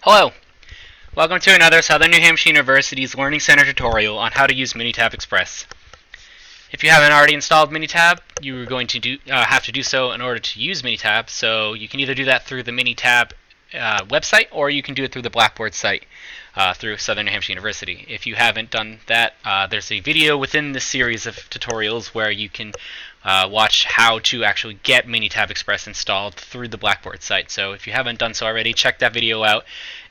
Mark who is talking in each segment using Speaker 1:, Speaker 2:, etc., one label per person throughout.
Speaker 1: Hello! Welcome to another Southern New Hampshire University's Learning Center tutorial on how to use Minitab Express. If you haven't already installed Minitab, you're going to have to do so in order to use Minitab, so you can either do that through the Minitab website or you can do it through the Blackboard site through Southern New Hampshire University. If you haven't done that, there's a video within this series of tutorials where you can watch how to actually get Minitab Express installed through the Blackboard site. So if you haven't done so already, check that video out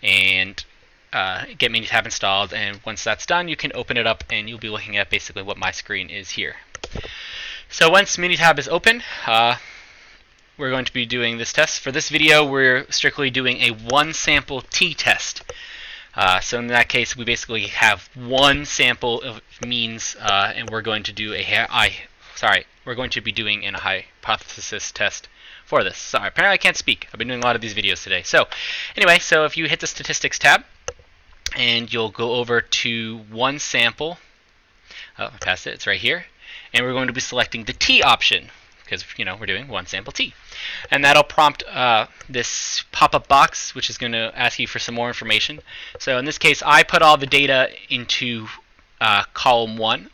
Speaker 1: and get Minitab installed, and once that's done, you can open it up and you'll be looking at basically what my screen is here. So once Minitab is open, we're going to be doing this test. For this video, we're strictly doing a one sample t-test. So in that case, we basically have one sample of means, and we're going to do we're going to be doing a hypothesis test for this. Sorry, apparently I can't speak. I've been doing a lot of these videos today. So anyway, so if you hit the statistics tab, and you'll go over to one sample. Oh, I passed it. It's right here. And we're going to be selecting the T option because we're doing one sample T. And that'll prompt this pop-up box, which is going to ask you for some more information. So in this case, I put all the data into column 1.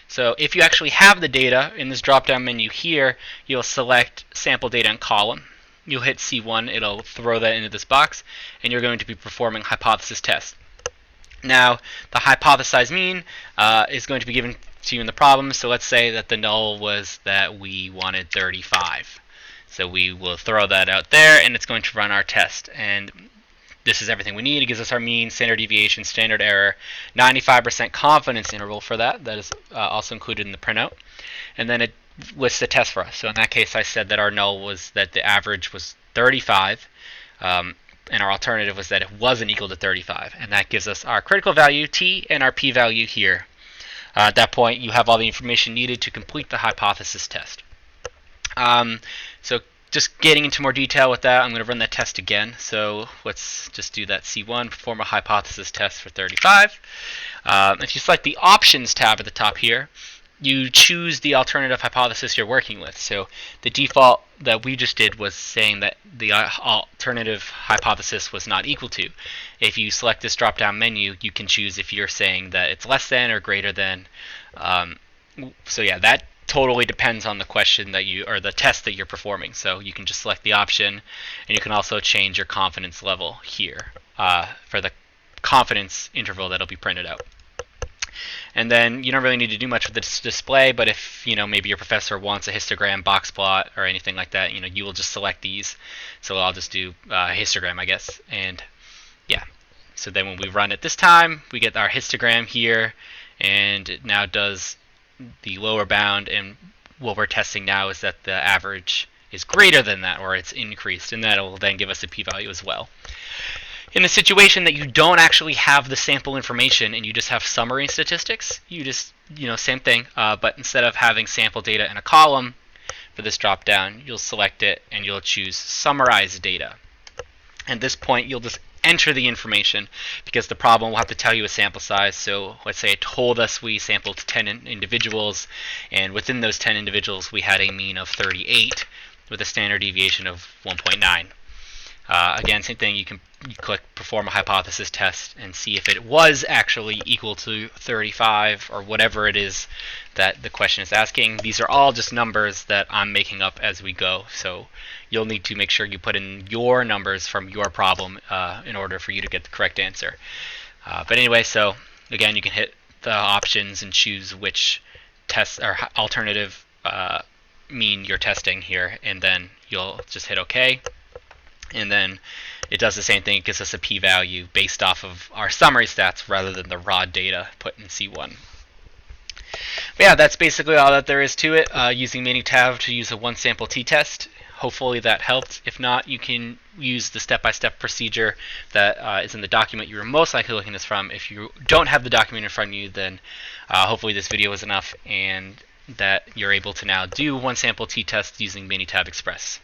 Speaker 1: So if you actually have the data in this drop-down menu here, you'll select sample data and column. You'll hit C1. It'll throw that into this box, and you're going to be performing hypothesis test. Now, the hypothesized mean is going to be given to you in the problem. So let's say that the null was that we wanted 35. So we will throw that out there, and it's going to run our test. And this is everything we need. It gives us our mean, standard deviation, standard error, 95% confidence interval for that. That is also included in the printout. And then it lists the test for us. So in that case, I said that our null was that the average was 35. And our alternative was that it wasn't equal to 35. And that gives us our critical value, t, and our p-value here. At that point, you have all the information needed to complete the hypothesis test. So just getting into more detail with that, I'm going to run that test again. So let's just do that C1, perform a hypothesis test for 35. If you select the Options tab at the top here, you choose the alternative hypothesis you're working with. So the default that we just did was saying that the alternative hypothesis was not equal to. If you select this drop-down menu, you can choose if you're saying that it's less than or greater than. So yeah, that totally depends on the question that or the test that you're performing. So you can just select the option, and you can also change your confidence level here for the confidence interval that'll be printed out. And then you don't really need to do much with this display, but if maybe your professor wants a histogram, box plot, or anything like that, you will just select these. So I'll just do histogram, I guess. And yeah, so then when we run it this time, we get our histogram here, and it now does the lower bound. And what we're testing now is that the average is greater than that, or it's increased, and that will then give us a p-value as well. In a situation that you don't actually have the sample information and you just have summary statistics, you just, same thing, but instead of having sample data in a column for this drop down, you'll select it and you'll choose summarize data. At this point, you'll just enter the information because the problem will have to tell you a sample size. So let's say it told us we sampled 10 individuals, and within those 10 individuals, we had a mean of 38 with a standard deviation of 1.9. Again, same thing, you click perform a hypothesis test and see if it was actually equal to 35 or whatever it is that the question is asking. These are all just numbers that I'm making up as we go, so you'll need to make sure you put in your numbers from your problem in order for you to get the correct answer. But anyway, so again, you can hit the options and choose which test or alternative mean you're testing here, and then you'll just hit OK. And then it does the same thing. It gives us a p-value based off of our summary stats rather than the raw data put in C1. But yeah, that's basically all that there is to it. Using Minitab to use a one sample t-test. Hopefully that helped. If not, you can use the step-by-step procedure that is in the document you were most likely looking at this from. If you don't have the document in front of you, then hopefully this video was enough and that you're able to now do one sample t-test using Minitab Express.